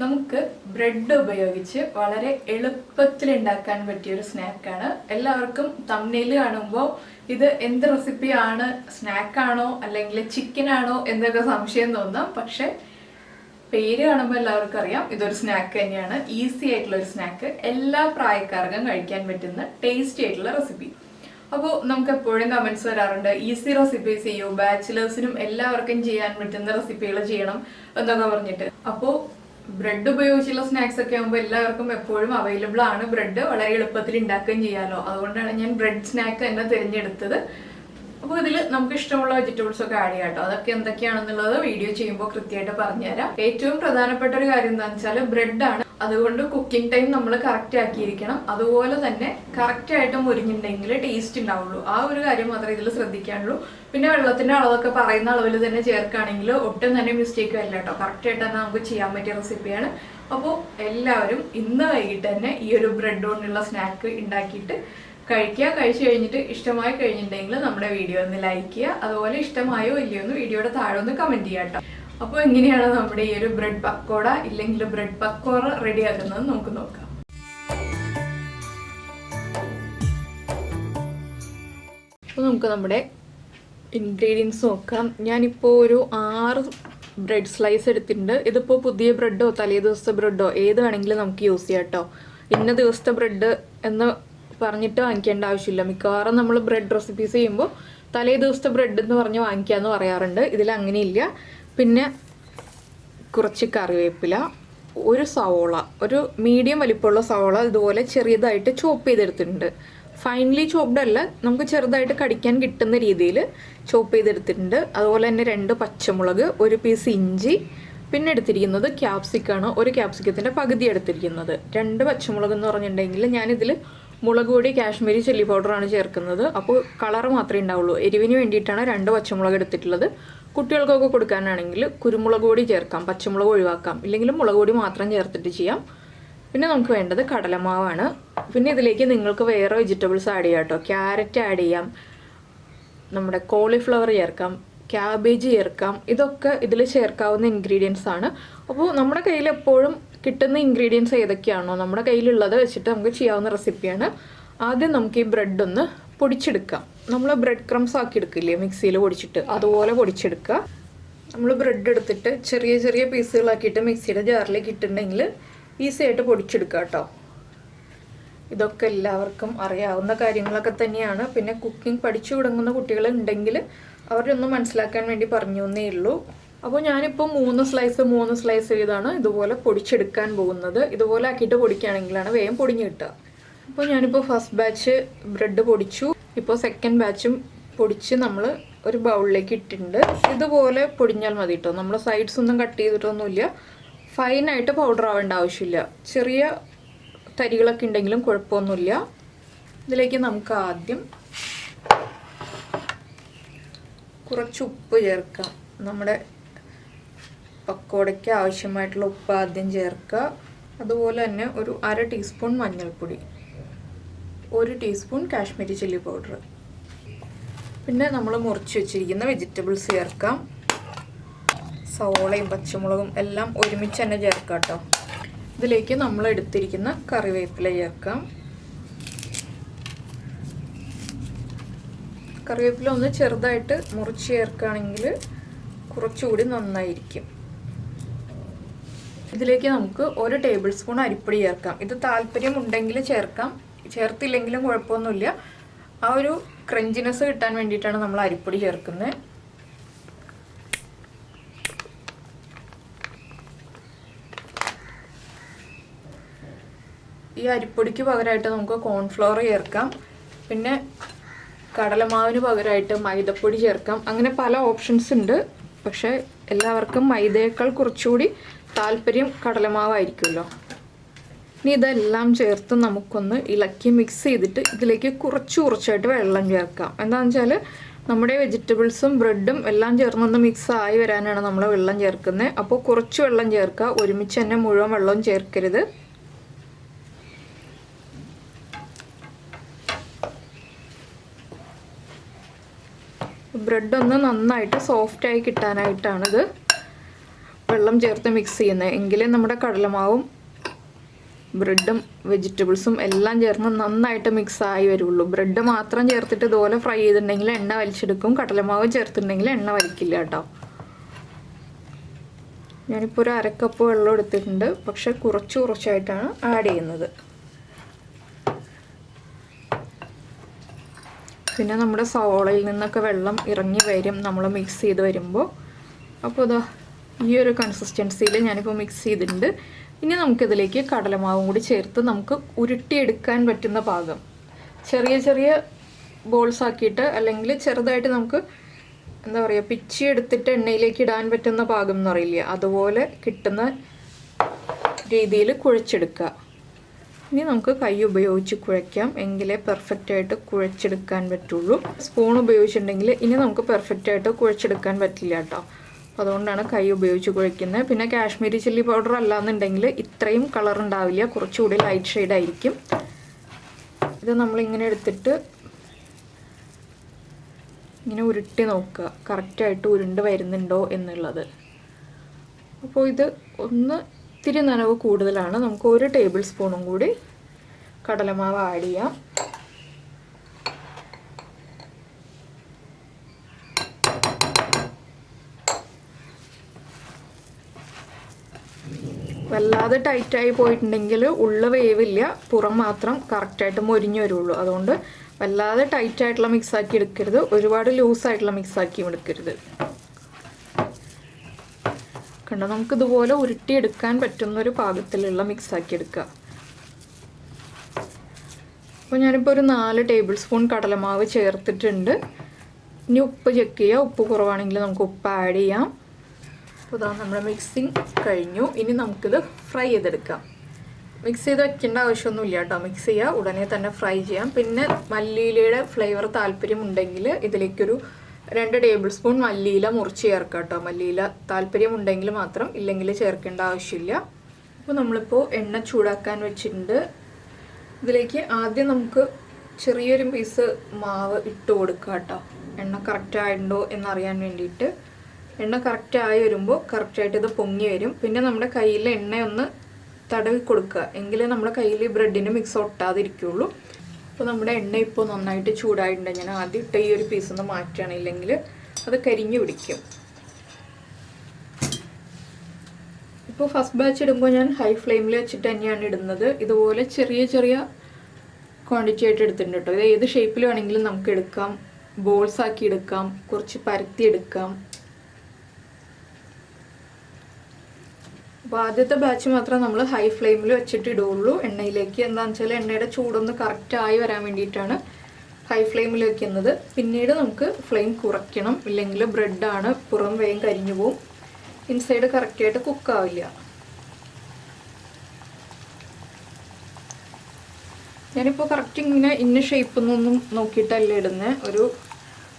നമുക്ക് ബ്രെഡ് ഉപയോഗിച്ച് വളരെ എളുപ്പത്തിൽ ഉണ്ടാക്കാൻ പറ്റിയ ഒരു സ്നാക്കാണ്. എല്ലാവർക്കും തംബ്നെയിൽ കാണുമ്പോൾ ഇത് എന്ത് റെസിപ്പിയാണ്, സ്നാക്കാണോ അല്ലെങ്കിൽ ചിക്കൻ ആണോ എന്നൊക്കെ സംശയം തോന്നാം. പക്ഷെ പേര് കാണുമ്പോൾ എല്ലാവർക്കും അറിയാം ഇതൊരു സ്നാക്ക് തന്നെയാണ്. ഈസി ആയിട്ടുള്ള ഒരു സ്നാക്ക്, എല്ലാ പ്രായക്കാർക്കും കഴിക്കാൻ പറ്റുന്ന ടേസ്റ്റി ആയിട്ടുള്ള റെസിപ്പി. അപ്പോൾ നമുക്ക് എപ്പോഴും കമന്റ്സ് വരാറുണ്ട്, ഈസി റെസിപ്പീസ് ചെയ്യൂ, ബാച്ചിലേഴ്സിനും എല്ലാവർക്കും ചെയ്യാൻ പറ്റുന്ന റെസിപ്പികൾ ചെയ്യണം എന്നൊക്കെ പറഞ്ഞിട്ട്. അപ്പോൾ ബ്രെഡ് ഉപയോഗിച്ചുള്ള സ്നാക്സ് ഒക്കെ ആകുമ്പോൾ എല്ലാവർക്കും എപ്പോഴും അവൈലബിൾ ആണ്. ബ്രെഡ് വളരെ എളുപ്പത്തിൽ ഉണ്ടാക്കുകയും ചെയ്യാമല്ലോ. അതുകൊണ്ടാണ് ഞാൻ ബ്രെഡ് സ്നാക്ക് തന്നെ തിരഞ്ഞെടുത്തത്. അപ്പോൾ ഇതിൽ നമുക്ക് ഇഷ്ടമുള്ള വെജിറ്റബിൾസ് ഒക്കെ ആഡ് ചെയ്യാം കേട്ടോ. അതൊക്കെ എന്തൊക്കെയാണെന്നുള്ളത് വീഡിയോ ചെയ്യുമ്പോൾ കൃത്യമായിട്ട് പറഞ്ഞുതരാം. ഏറ്റവും പ്രധാനപ്പെട്ട ഒരു കാര്യം എന്താണെന്ന് വെച്ചാൽ ബ്രെഡാണ്. അതുകൊണ്ട് കുക്കിംഗ് ടൈം നമ്മൾ കറക്റ്റ് ആക്കിയിരിക്കണം. അതുപോലെ തന്നെ കറക്റ്റ് ആയിട്ട് മുരിഞ്ഞിട്ടുണ്ടെങ്കിൽ ടേസ്റ്റ് ഉണ്ടാവുള്ളൂ. ആ ഒരു കാര്യം മാത്രമേ ഇതിൽ ശ്രദ്ധിക്കാനുള്ളൂ. പിന്നെ വെള്ളത്തിന്റെ അളവൊക്കെ പറയുന്ന അളവിൽ തന്നെ ചേർക്കുകയാണെങ്കിൽ ഒട്ടും തന്നെ മിസ്റ്റേക്ക് വരില്ല കേട്ടോ. കറക്റ്റ് ആയിട്ട് തന്നെ നമുക്ക് ചെയ്യാൻ പറ്റിയ റെസിപ്പിയാണ്. അപ്പോൾ എല്ലാവരും ഇന്ന് വൈകിട്ട് തന്നെ ഈ ഒരു ബ്രെഡ് കൊണ്ടുള്ള സ്നാക്ക് ഉണ്ടാക്കിയിട്ട് കഴിക്കുക. കഴിച്ചു കഴിഞ്ഞിട്ട് ഇഷ്ടമായി കഴിഞ്ഞിട്ടുണ്ടെങ്കിൽ നമ്മുടെ വീഡിയോ ഒന്ന് ലൈക്ക് ചെയ്യുക. അതുപോലെ ഇഷ്ടമായോ ഇല്ലയോ എന്ന് വീഡിയോയുടെ താഴെ ഒന്ന് കമന്റ് ചെയ്യാം കേട്ടോ. അപ്പോൾ എങ്ങനെയാണ് നമ്മുടെ ഈ ഒരു ബ്രെഡ് പക്കോട ഇല്ലെങ്കിൽ ബ്രെഡ് പക്കോറ റെഡി ആക്കുന്നത് നമുക്ക് നോക്കാം. അപ്പോൾ നമുക്ക് നമ്മുടെ ഇൻഗ്രീഡിയൻസ് നോക്കാം. ഞാനിപ്പോൾ ഒരു 6 ബ്രെഡ് സ്ലൈസ് എടുത്തിട്ടുണ്ട്. ഇതിപ്പോൾ പുതിയ ബ്രെഡോ തലേ ദിവസത്തെ ബ്രെഡോ ഏത് വേണമെങ്കിലും നമുക്ക് യൂസ് ചെയ്യാം കേട്ടോ. ഇന്ന ദിവസത്തെ ബ്രെഡ് എന്ന് പറഞ്ഞിട്ട് വാങ്ങിക്കേണ്ട ആവശ്യമില്ല. മിക്കവാറും നമ്മൾ ബ്രെഡ് റെസിപ്പീസ് ചെയ്യുമ്പോൾ തലേ ദിവസത്തെ ബ്രെഡ് എന്ന് പറഞ്ഞ് വാങ്ങിക്കാമെന്ന് പറയാറുണ്ട്. ഇതിൽ അങ്ങനെയില്ല. പിന്നെ കുറച്ച് കറിവേപ്പില, ഒരു സവോള, ഒരു മീഡിയം വലിപ്പമുള്ള സവോള ഇതുപോലെ ചെറിയതായിട്ട് ചോപ്പ് ചെയ്തെടുത്തിട്ടുണ്ട്. ഫൈനലി ചോപ്ഡ് അല്ല, നമുക്ക് ചെറുതായിട്ട് കടിക്കാൻ കിട്ടുന്ന രീതിയിൽ ചോപ്പ് ചെയ്തെടുത്തിട്ടുണ്ട്. അതുപോലെ തന്നെ 2 പച്ചമുളക്, ഒരു പീസ് ഇഞ്ചി, പിന്നെ എടുത്തിരിക്കുന്നത് ക്യാപ്സിക്കാണ്. ഒരു ക്യാപ്സിക്കത്തിൻ്റെ പകുതി എടുത്തിരിക്കുന്നത്. 2 പച്ചമുളക് എന്ന് പറഞ്ഞിട്ടുണ്ടെങ്കിൽ ഞാനിതിൽ മുളക് പൊടി കാശ്മീരി ചില്ലി പൗഡറാണ് ചേർക്കുന്നത്. അപ്പോൾ കളർ മാത്രമേ ഉണ്ടാവുള്ളൂ. എരിവിന് വേണ്ടിയിട്ടാണ് 2 പച്ചമുളക് എടുത്തിട്ടുള്ളത്. കുട്ടികൾക്കൊക്കെ കൊടുക്കാനാണെങ്കിൽ കുരുമുളക് പൊടി ചേർക്കാം, പച്ചമുളക് ഒഴിവാക്കാം, ഇല്ലെങ്കിലും മുളക് പൊടി മാത്രം ചേർത്തിട്ട് ചെയ്യാം. പിന്നെ നമുക്ക് വേണ്ടത് കടലമാവാണ്. പിന്നെ ഇതിലേക്ക് നിങ്ങൾക്ക് വേറെ വെജിറ്റബിൾസ് ആഡ് ചെയ്യാം കേട്ടോ. ക്യാരറ്റ് ആഡ് ചെയ്യാം, നമ്മുടെ കോളിഫ്ലവർ ചേർക്കാം, ക്യാബേജ് ചേർക്കാം. ഇതൊക്കെ ഇതിൽ ചേർക്കാവുന്ന ഇൻഗ്രീഡിയൻസ് ആണ്. അപ്പോൾ നമ്മുടെ കയ്യിൽ എപ്പോഴും കിട്ടുന്ന ഇൻഗ്രീഡിയൻസ് ഏതൊക്കെയാണോ നമ്മുടെ കയ്യിലുള്ളത് വെച്ചിട്ട് നമുക്ക് ചെയ്യാവുന്ന റെസിപ്പിയാണ്. ആദ്യം നമുക്ക് ഈ ബ്രെഡ് ഒന്ന് പൊടിച്ചെടുക്കാം. നമ്മൾ ബ്രെഡ് ക്രംസ് ആക്കി എടുക്കില്ലേ മിക്സിയിൽ പൊടിച്ചിട്ട്, അതുപോലെ പൊടിച്ചെടുക്കുക. നമ്മൾ ബ്രെഡ് എടുത്തിട്ട് ചെറിയ ചെറിയ പീസുകളാക്കിയിട്ട് മിക്സിയുടെ ജാറിലേക്ക് ഇട്ടിട്ടുണ്ടെങ്കിൽ ഈസി ആയിട്ട് പൊടിച്ചെടുക്കുക കേട്ടോ. ഇതൊക്കെ എല്ലാവർക്കും അറിയാവുന്ന കാര്യങ്ങളൊക്കെ തന്നെയാണ്. പിന്നെ കുക്കിംഗ് പഠിച്ചു തുടങ്ങുന്ന കുട്ടികൾ ഉണ്ടെങ്കിൽ അവരൊന്നും മനസ്സിലാക്കാൻ വേണ്ടി പറഞ്ഞു എന്നേ ഉള്ളൂ. അപ്പോൾ ഞാനിപ്പോൾ 3 സ്ലൈസ് ചെയ്താണ് ഇതുപോലെ പൊടിച്ചെടുക്കാൻ പോകുന്നത്. ഇതുപോലെ ആക്കിയിട്ട് പൊടിക്കുകയാണെങ്കിലാണ് വേഗം പൊടിഞ്ഞ് കിട്ടുക. അപ്പോൾ ഞാനിപ്പോൾ ഫസ്റ്റ് ബാച്ച് ബ്രെഡ് പൊടിച്ചു. ഇപ്പോൾ സെക്കൻഡ് ബാച്ചും പൊടിച്ച് നമ്മൾ ഒരു ബൗളിലേക്ക് ഇട്ടിട്ടുണ്ട്. ഇതുപോലെ പൊടിഞ്ഞാൽ മതി കേട്ടോ. നമ്മൾ സൈഡ്സ് ഒന്നും കട്ട് ചെയ്തിട്ടൊന്നുമില്ല. ഫൈനായിട്ട് പൗഡർ ആവേണ്ട ആവശ്യമില്ല. ചെറിയ തരികളൊക്കെ ഉണ്ടെങ്കിലും കുഴപ്പമൊന്നുമില്ല. ഇതിലേക്ക് നമുക്ക് ആദ്യം കുറച്ച് ഉപ്പ് ചേർക്കാം. നമ്മുടെ പക്കോടയ്ക്ക് ആവശ്യമായിട്ടുള്ള ഉപ്പ് ആദ്യം ചേർക്കുക. അതുപോലെ തന്നെ ഒരു 1/2 ടീസ്പൂൺ മഞ്ഞൾപ്പൊടി, 1 ടീസ്പൂൺ കാശ്മീരി ചില്ലി പൗഡർ. പിന്നെ നമ്മൾ മുറിച്ച് വെച്ചിരിക്കുന്ന വെജിറ്റബിൾസ് ചേർക്കാം. സവോളയും പച്ചമുളകും എല്ലാം ഒരുമിച്ച് തന്നെ ചേർക്കാം കേട്ടോ. ഇതിലേക്ക് നമ്മൾ എടുത്തിരിക്കുന്ന കറിവേപ്പില ചേർക്കാം. കറിവേപ്പില ഒന്ന് ചെറുതായിട്ട് മുറിച്ച് ചേർക്കുകയാണെങ്കിൽ കുറച്ചുകൂടി നന്നായിരിക്കും. ഇതിലേക്ക് നമുക്ക് 1 ടേബിൾ സ്പൂൺ അരിപ്പൊടി ചേർക്കാം. ഇത് താല്പര്യം ഉണ്ടെങ്കിൽ ചേർക്കാം, ചേർത്തില്ലെങ്കിലും കുഴപ്പമൊന്നുമില്ല. ആ ഒരു ക്രഞ്ചിനെസ് കിട്ടാൻ വേണ്ടിയിട്ടാണ് നമ്മൾ അരിപ്പൊടി ചേർക്കുന്നത്. ഈ അരിപ്പൊടിക്ക് പകരമായിട്ട് നമുക്ക് കോൺഫ്ലവർ ചേർക്കാം. പിന്നെ കടലമാവിന് പകരമായിട്ട് മൈദപ്പൊടി ചേർക്കാം. അങ്ങനെ പല ഓപ്ഷൻസ് ഉണ്ട്. പക്ഷേ എല്ലാവർക്കും മൈദയേക്കാൾ കുറച്ചുകൂടി താല്പര്യം കടലമാവായിരിക്കുമല്ലോ. ഇനി ഇതെല്ലാം ചേർത്ത് നമുക്കൊന്ന് ഇളക്കി മിക്സ് ചെയ്തിട്ട് ഇതിലേക്ക് കുറച്ചായിട്ട് വെള്ളം ചേർക്കാം. എന്താണെന്ന് വെച്ചാൽ നമ്മുടെ വെജിറ്റബിൾസും ബ്രെഡും എല്ലാം ചേർന്നൊന്ന് മിക്സ് ആയി വരാനാണ് നമ്മൾ വെള്ളം ചേർക്കുന്നത്. അപ്പോൾ കുറച്ച് വെള്ളം ചേർക്കുക, ഒരുമിച്ച് തന്നെ മുഴുവൻ വെള്ളവും ചേർക്കരുത്. ബ്രെഡ് ഒന്ന് നന്നായിട്ട് സോഫ്റ്റായി കിട്ടാനായിട്ടാണിത്. വെള്ളം വെള്ളം ചേർത്ത് മിക്സ് ചെയ്യുന്നത്. എങ്കിലേ നമ്മുടെ കടലമാവും ബ്രെഡും വെജിറ്റബിൾസും എല്ലാം ചേർന്ന് നന്നായിട്ട് മിക്സ് ആയി വരുള്ളൂ. ബ്രെഡ് മാത്രം ചേർത്തിട്ട് ഇതുപോലെ ഫ്രൈ ചെയ്തിട്ടുണ്ടെങ്കിൽ എണ്ണ വലിച്ചെടുക്കും. കടലമാവ് ചേർത്തിട്ടുണ്ടെങ്കിൽ എണ്ണ വലിക്കില്ല കേട്ടോ. ഞാനിപ്പോൾ ഒരു 1/2 കപ്പ് വെള്ളം എടുത്തിട്ടുണ്ട്, പക്ഷെ കുറച്ചായിട്ടാണ് ആഡ് ചെയ്യുന്നത്. പിന്നെ നമ്മുടെ സവോളയിൽ നിന്നൊക്കെ വെള്ളം ഇറങ്ങി വരും നമ്മൾ മിക്സ് ചെയ്ത് വരുമ്പോൾ. അപ്പോൾ ഇതാ ഈ ഒരു കൺസിസ്റ്റൻസിയിൽ ഞാനിപ്പോൾ മിക്സ് ചെയ്തിട്ടുണ്ട്. ഇനി നമുക്കിതിലേക്ക് കടലമാവും കൂടി ചേർത്ത് നമുക്ക് ഉരുട്ടിയെടുക്കാൻ പറ്റുന്ന പാകം, ചെറിയ ബോൾസ് ആക്കിയിട്ട് അല്ലെങ്കിൽ ചെറുതായിട്ട് നമുക്ക് എന്താ പറയുക പിച്ചി എടുത്തിട്ട് എണ്ണയിലേക്ക് ഇടാൻ പറ്റുന്ന പാകം എന്ന് പറയില്ല, അതുപോലെ കിട്ടുന്ന രീതിയിൽ കുഴച്ചെടുക്കുക. ഇനി നമുക്ക് കൈ ഉപയോഗിച്ച് കുഴയ്ക്കാം, എങ്കിലേ പെർഫെക്റ്റായിട്ട് കുഴച്ചെടുക്കാൻ പറ്റുള്ളൂ. സ്പൂൺ ഉപയോഗിച്ചിട്ടുണ്ടെങ്കിൽ ഇനി നമുക്ക് പെർഫെക്റ്റായിട്ട് കുഴച്ചെടുക്കാൻ പറ്റില്ല കേട്ടോ. അതുകൊണ്ടാണ് കൈ ഉപയോഗിച്ച് കുഴയ്ക്കുന്നത്. പിന്നെ കാശ്മീരി ചില്ലി പൗഡർ അല്ലാന്നുണ്ടെങ്കിൽ ഇത്രയും കളർ ഉണ്ടാവില്ല, കുറച്ചുകൂടി ലൈറ്റ് ഷെയ്ഡ് ആയിരിക്കും. ഇത് നമ്മളിങ്ങനെ എടുത്തിട്ട് ഇങ്ങനെ ഉരുട്ടി നോക്കുക, കറക്റ്റായിട്ട് ഉരുണ്ട് വരുന്നുണ്ടോ എന്നുള്ളത്. അപ്പോൾ ഇത് ഇത്തിരി നനവ് കൂടുതലാണ്. നമുക്ക് 1 ടേബിൾ സ്പൂണും കൂടി കടലമാവ് ആഡ് ചെയ്യാം. വല്ലാതെ ടൈറ്റായി പോയിട്ടുണ്ടെങ്കിൽ ഉള്ള വേവില്ല, പുറം മാത്രം കറക്റ്റായിട്ട് മൊരിഞ്ഞു വരുള്ളൂ. അതുകൊണ്ട് വല്ലാതെ ടൈറ്റായിട്ടുള്ള മിക്സാക്കി എടുക്കരുത്, ഒരുപാട് ലൂസായിട്ടുള്ള മിക്സാക്കി എടുക്കരുത്. കണ്ടോ, നമുക്കിതുപോലെ ഉരുട്ടിയെടുക്കാൻ പറ്റുന്നൊരു പാകത്തിലുള്ള മിക്സാക്കി എടുക്കുക. അപ്പോൾ ഞാനിപ്പോൾ ഒരു 4 ടേബിൾ സ്പൂൺ കടലമാവ് ചേർത്തിട്ടുണ്ട്. ഇനി ഉപ്പ് ചെക്ക് ചെയ്യുക, ഉപ്പ് കുറവാണെങ്കിൽ നമുക്ക് ഉപ്പ് ആഡ് ചെയ്യാം. അപ്പോൾ ഇതാ നമ്മുടെ മിക്സിങ് കഴിഞ്ഞു. ഇനി നമുക്കിത് ഫ്രൈ ചെയ്തെടുക്കാം. മിക്സ് ചെയ്ത് വയ്ക്കേണ്ട ആവശ്യമൊന്നുമില്ല കേട്ടോ, മിക്സ് ചെയ്യുക, ഉടനെ തന്നെ ഫ്രൈ ചെയ്യാം. പിന്നെ മല്ലിയിലയുടെ ഫ്ലേവർ താല്പര്യമുണ്ടെങ്കിൽ ഇതിലേക്കൊരു 2 ടേബിൾ സ്പൂൺ മല്ലിയില മുറിച്ച് ചേർക്കാം കേട്ടോ. മല്ലിയില താല്പര്യമുണ്ടെങ്കിൽ മാത്രം, ഇല്ലെങ്കിൽ ചേർക്കേണ്ട ആവശ്യമില്ല. അപ്പോൾ നമ്മളിപ്പോൾ എണ്ണ ചൂടാക്കാൻ വെച്ചിട്ടുണ്ട്. ഇതിലേക്ക് ആദ്യം നമുക്ക് ചെറിയൊരു പീസ് മാവ് ഇട്ട് കൊടുക്കുക കേട്ടോ, എണ്ണ കറക്റ്റ് ആയിട്ടുണ്ടോ എന്നറിയാൻ വേണ്ടിയിട്ട്. എണ്ണ കറക്റ്റായി വരുമ്പോൾ കറക്റ്റായിട്ട് ഇത് പൊങ്ങി വരും. പിന്നെ നമ്മുടെ കയ്യിൽ എണ്ണയൊന്ന് തടവി കൊടുക്കുക, എങ്കിലേ നമ്മുടെ കയ്യിൽ ബ്രെഡിന് മിക്സ് ഒട്ടാതിരിക്കുള്ളൂ. അപ്പോൾ നമ്മുടെ എണ്ണ ഇപ്പോൾ നന്നായിട്ട് ചൂടായിട്ടുണ്ട്. ഞാൻ ആദ്യം ഇട്ട ഈ ഒരു പീസൊന്ന് മാറ്റുകയാണ്, ഇല്ലെങ്കിൽ അത് കരിഞ്ഞു പിടിക്കും. ഇപ്പോൾ ഫസ്റ്റ് ബാച്ച് ഇടുമ്പോൾ ഞാൻ ഹൈ ഫ്ലെയിമിൽ വെച്ചിട്ട് തന്നെയാണ് ഇടുന്നത്. ഇതുപോലെ ചെറിയ ക്വാണ്ടിറ്റി ആയിട്ട് എടുത്തിട്ടുണ്ട് കേട്ടോ. ഇത് ഏത് ഷേപ്പിൽ വേണമെങ്കിലും നമുക്ക് എടുക്കാം, ബോൾസ് ആക്കി എടുക്കാം, കുറച്ച് പരത്തി എടുക്കാം. അപ്പോൾ ആദ്യത്തെ ബാച്ച് മാത്രം നമ്മൾ ഹൈ ഫ്ലെയിമിൽ വെച്ചിട്ട് ഇടുകയുള്ളൂ എണ്ണയിലേക്ക്. എന്താണെന്ന് വെച്ചാൽ എണ്ണയുടെ ചൂടൊന്ന് കറക്റ്റായി വരാൻ വേണ്ടിയിട്ടാണ് ഹൈ ഫ്ലെയിമിൽ വെക്കുന്നത്. പിന്നീട് നമുക്ക് ഫ്ലെയിം കുറയ്ക്കണം, ഇല്ലെങ്കിൽ ബ്രെഡാണ് പുറം വേഗം കരിഞ്ഞു പോവും, ഇൻസൈഡ് കറക്റ്റായിട്ട് കുക്കാവില്ല. ഞാനിപ്പോൾ കറക്റ്റ് ഇങ്ങനെ ഇന്ന ഷേപ്പൊന്നും നോക്കിയിട്ടല്ല ഇടുന്നത്. ഒരു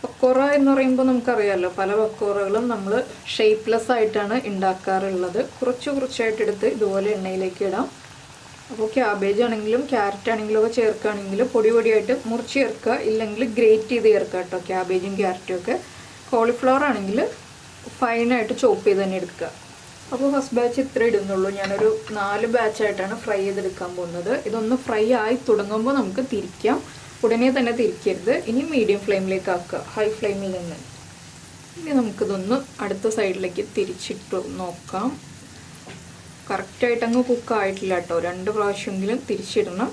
പക്കോറ എന്ന് പറയുമ്പോൾ നമുക്കറിയാമല്ലോ, പല പക്കോറകളും നമ്മൾ ഷേപ്പ്ലെസ് ആയിട്ടാണ് ഉണ്ടാക്കാറുള്ളത്. കുറച്ചായിട്ട് എടുത്ത് ഇതുപോലെ എണ്ണയിലേക്ക് ഇടാം. അപ്പോൾ ക്യാബേജ് ആണെങ്കിലും ക്യാരറ്റ് ആണെങ്കിലും ഒക്കെ ചേർക്കുകയാണെങ്കിൽ പൊടിയായിട്ട് മുറിച്ച് ചേർക്കുക, ഇല്ലെങ്കിൽ ഗ്രേറ്റ് ചെയ്ത് ചേർക്കുക കേട്ടോ, ക്യാബേജും ക്യാരറ്റും ഒക്കെ. കോളിഫ്ലവർ ആണെങ്കിൽ ഫൈനായിട്ട് ചോപ്പ് ചെയ്ത് തന്നെ എടുക്കുക. അപ്പോൾ ഫസ്റ്റ് ബാച്ച് ഇത്ര ഇടുന്നുള്ളൂ. ഞാനൊരു 4 ബാച്ചായിട്ടാണ് ഫ്രൈ ചെയ്തെടുക്കാൻ പോകുന്നത്. ഇതൊന്ന് ഫ്രൈ ആയി തുടങ്ങുമ്പോൾ നമുക്ക് തിരിക്കാം, ഉടനെ തന്നെ തിരിക്കരുത്. ഇനി മീഡിയം ഫ്ലെയിമിലേക്ക് ആക്കുക, ഹൈ ഫ്ലെയിമിൽ നിന്ന്. ഇനി നമുക്കിതൊന്ന് അടുത്ത സൈഡിലേക്ക് തിരിച്ചിട്ട് നോക്കാം. കറക്റ്റായിട്ട് അങ്ങ് കുക്കായിട്ടില്ല കേട്ടോ, 2 പ്രാവശ്യമെങ്കിലും തിരിച്ചിടണം.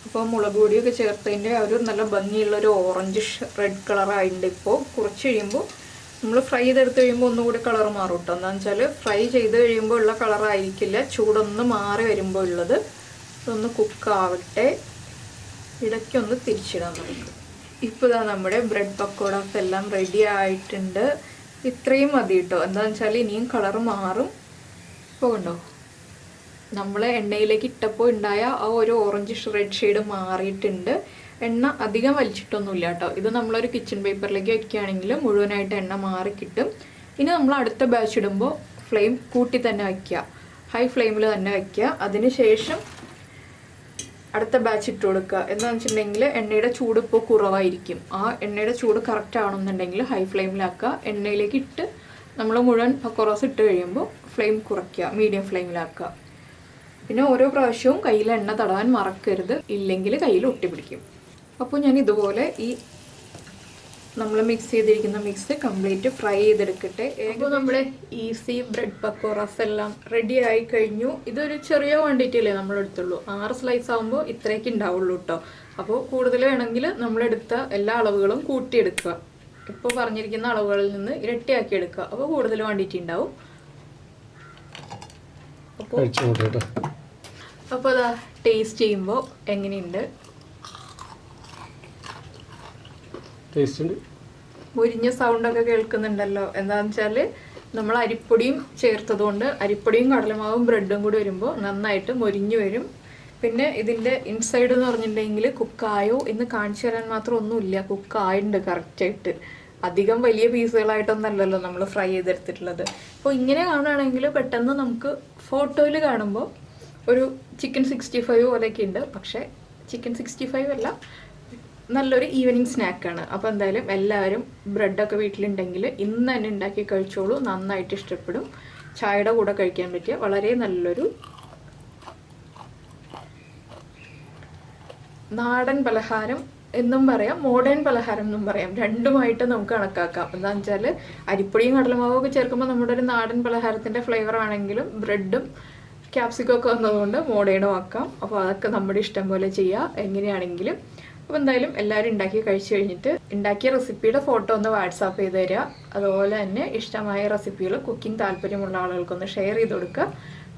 അപ്പോൾ മുളക് പൊടിയൊക്കെ ചേർത്തതിൻ്റെ ഒരു നല്ല ഭംഗിയുള്ളൊരു ഓറഞ്ച് റെഡ് കളറായിട്ടുണ്ട്. ഇപ്പോൾ കുറച്ച് കഴിയുമ്പോൾ നമ്മൾ ഫ്രൈ ചെയ്തെടുത്ത് കഴിയുമ്പോൾ ഒന്നുകൂടി കളർ മാറും കേട്ടോ. എന്താണെന്ന് വെച്ചാൽ ഫ്രൈ ചെയ്ത് കഴിയുമ്പോൾ ഉള്ള കളറായിരിക്കില്ല, ചൂടൊന്ന് മാറി വരുമ്പോൾ ഉള്ളത്. ഇതൊന്ന് കുക്കാവട്ടെ, ഇടയ്ക്കൊന്ന് തിരിച്ചിടാം നമുക്ക്. ഇപ്പോൾ ഇതാ നമ്മുടെ ബ്രെഡ് പക്കോടാസ് എല്ലാം റെഡി ആയിട്ടുണ്ട്. ഇത്രയും മതി കേട്ടോ. എന്താണെന്ന് വെച്ചാൽ ഇനിയും കളർ മാറും. ഇപ്പോൾ കണ്ടോ, നമ്മൾ എണ്ണയിലേക്ക് ഇട്ടപ്പോൾ ഉണ്ടായ ആ ഒരു ഓറഞ്ച് റെഡ് ഷെയ്ഡ് മാറിയിട്ടുണ്ട്. എണ്ണ അധികം വലിച്ചിട്ടൊന്നുമില്ല കേട്ടോ. ഇത് നമ്മളൊരു കിച്ചൺ പേപ്പറിലേക്ക് വയ്ക്കുകയാണെങ്കിൽ മുഴുവനായിട്ട് എണ്ണ മാറി കിട്ടും. ഇനി നമ്മൾ അടുത്ത ബാച്ച് ഇടുമ്പോൾ ഫ്ലെയിം കൂട്ടി തന്നെ വയ്ക്കുക, ഹൈ ഫ്ലെയിമിൽ തന്നെ വയ്ക്കുക. അതിനുശേഷം അടുത്ത ബാച്ച് ഇട്ട് കൊടുക്കുക. എന്താണെന്ന് വെച്ചിട്ടുണ്ടെങ്കിൽ എണ്ണയുടെ ചൂട് ഇപ്പോൾ കുറവായിരിക്കും. ആ എണ്ണയുടെ ചൂട് കറക്റ്റ് ആവണമെന്നുണ്ടെങ്കിൽ ഹൈ ഫ്ലെയിമിലാക്കുക. എണ്ണയിലേക്ക് ഇട്ട് നമ്മൾ മുഴുവൻ പക്കോറാസ് ഇട്ട് കഴിയുമ്പോൾ ഫ്ലെയിം കുറയ്ക്കുക, മീഡിയം ഫ്ലെയിമിലാക്കുക. പിന്നെ ഓരോ പ്രാവശ്യവും കയ്യിൽ എണ്ണ തടവാൻ മറക്കരുത്, ഇല്ലെങ്കിൽ കയ്യിൽ ഒട്ടിപ്പിടിക്കും. അപ്പോൾ ഞാൻ ഇതുപോലെ ഈ നമ്മൾ മിക്സ് ചെയ്തിരിക്കുന്ന മിക്സ് കംപ്ലീറ്റ് ഫ്രൈ ചെയ്തെടുക്കട്ടെ. അപ്പോൾ നമ്മുടെ ഈസി ബ്രെഡ് പക്കോറാസ് എല്ലാം റെഡി ആയി കഴിഞ്ഞു. ഇതൊരു ചെറിയ ക്വാണ്ടിറ്റി അല്ലേ നമ്മളെടുത്തുള്ളൂ. 6 സ്ലൈസ് ആകുമ്പോൾ ഇത്രയൊക്കെ ഉണ്ടാവുള്ളൂ കേട്ടോ. അപ്പോൾ കൂടുതൽ വേണമെങ്കിൽ നമ്മളെടുത്ത എല്ലാ അളവുകളും കൂട്ടിയെടുക്കുക. ഇപ്പോൾ പറഞ്ഞിരിക്കുന്ന അളവുകളിൽ നിന്ന് ഇരട്ടിയാക്കി എടുക്കുക. അപ്പോൾ കൂടുതൽ ക്വാണ്ടിറ്റി ഉണ്ടാവും. അപ്പോൾ അതാ ടേസ്റ്റ് ചെയ്യുമ്പോൾ എങ്ങനെയുണ്ട്? മുരിഞ്ഞ സൗണ്ടൊക്കെ കേൾക്കുന്നുണ്ടല്ലോ. എന്താണെന്ന് വെച്ചാൽ നമ്മൾ അരിപ്പൊടിയും ചേർത്തതുകൊണ്ട് അരിപ്പൊടിയും കടലമാവും ബ്രെഡും കൂടി വരുമ്പോൾ നന്നായിട്ട് മൊരിഞ്ഞു വരും. പിന്നെ ഇതിൻ്റെ ഇൻസൈഡ് എന്ന് പറഞ്ഞിട്ടുണ്ടെങ്കിൽ കുക്കായോ എന്ന് കാണിച്ചു തരാൻ മാത്രം ഒന്നുമില്ല, കുക്കായുണ്ട് കറക്റ്റായിട്ട്. അധികം വലിയ പീസുകളായിട്ടൊന്നല്ലല്ലോ നമ്മൾ ഫ്രൈ ചെയ്തെടുത്തിട്ടുള്ളത്. അപ്പോൾ ഇങ്ങനെ കാണുകയാണെങ്കിൽ പെട്ടെന്ന് നമുക്ക് ഫോട്ടോയിൽ കാണുമ്പോൾ ഒരു ചിക്കൻ 65 പോലെയൊക്കെ ഉണ്ട്. പക്ഷേ ചിക്കൻ 65 അല്ല, നല്ലൊരു ഈവനിങ് സ്നാക്കാണ്. അപ്പോൾ എന്തായാലും എല്ലാവരും ബ്രെഡൊക്കെ വീട്ടിലുണ്ടെങ്കിൽ ഇന്ന് തന്നെ ഉണ്ടാക്കി കഴിച്ചോളൂ. നന്നായിട്ട് ഇഷ്ടപ്പെടും. ചായയുടെ കൂടെ കഴിക്കാൻ പറ്റിയ വളരെ നല്ലൊരു നാടൻ പലഹാരം എന്നും പറയാം, മോഡേൺ പലഹാരം എന്നും പറയാം. രണ്ടുമായിട്ട് നമുക്ക് കണക്കാക്കാം. എന്താണെന്ന് വെച്ചാൽ അരിപ്പൊടിയും കടലമാവും ഒക്കെ ചേർക്കുമ്പോൾ നമ്മുടെ ഒരു നാടൻ പലഹാരത്തിൻ്റെ ഫ്ലേവർ ആണെങ്കിലും ബ്രെഡും ക്യാപ്സിക്കം ഒക്കെ വന്നതുകൊണ്ട് മോഡേണും ആക്കാം. അപ്പോൾ അതൊക്കെ നമ്മുടെ ഇഷ്ടം പോലെ ചെയ്യുക എങ്ങനെയാണെങ്കിലും. അപ്പോൾ എന്തായാലും എല്ലാവരും ഉണ്ടാക്കി കഴിച്ചു കഴിഞ്ഞിട്ട് ഉണ്ടാക്കിയ റെസിപ്പിയുടെ ഫോട്ടോ ഒന്ന് വാട്സാപ്പ് ചെയ്ത് തരിക. അതുപോലെ തന്നെ ഇഷ്ടമായ റെസിപ്പികൾ കുക്കിംഗ് താല്പര്യമുള്ള ആളുകൾക്കൊന്ന് ഷെയർ ചെയ്ത് കൊടുക്കുക.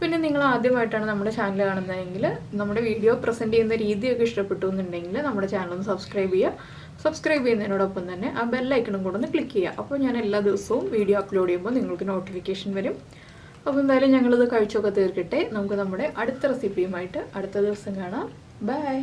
പിന്നെ നിങ്ങൾ ആദ്യമായിട്ടാണ് നമ്മുടെ ചാനൽ കാണുന്നതെങ്കിൽ നമ്മുടെ വീഡിയോ പ്രസൻറ്റ് ചെയ്യുന്ന രീതിയൊക്കെ ഇഷ്ടപ്പെട്ടു എന്നുണ്ടെങ്കിൽ നമ്മുടെ ചാനൽ ഒന്ന് സബ്സ്ക്രൈബ് ചെയ്യുക. സബ്സ്ക്രൈബ് ചെയ്യുന്നതിനോടൊപ്പം തന്നെ ആ ബെല്ലൈക്കണും കൂടെ ഒന്ന് ക്ലിക്ക് ചെയ്യുക. അപ്പോൾ ഞാൻ എല്ലാ ദിവസവും വീഡിയോ അപ്ലോഡ് ചെയ്യുമ്പോൾ നിങ്ങൾക്ക് നോട്ടിഫിക്കേഷൻ വരും. അപ്പോൾ എന്തായാലും ഞങ്ങളിത് കഴിച്ചൊക്കെ തീർക്കട്ടെ. നമുക്ക് നമ്മുടെ അടുത്ത റെസിപ്പിയുമായിട്ട് അടുത്ത ദിവസം കാണാം. ബൈ.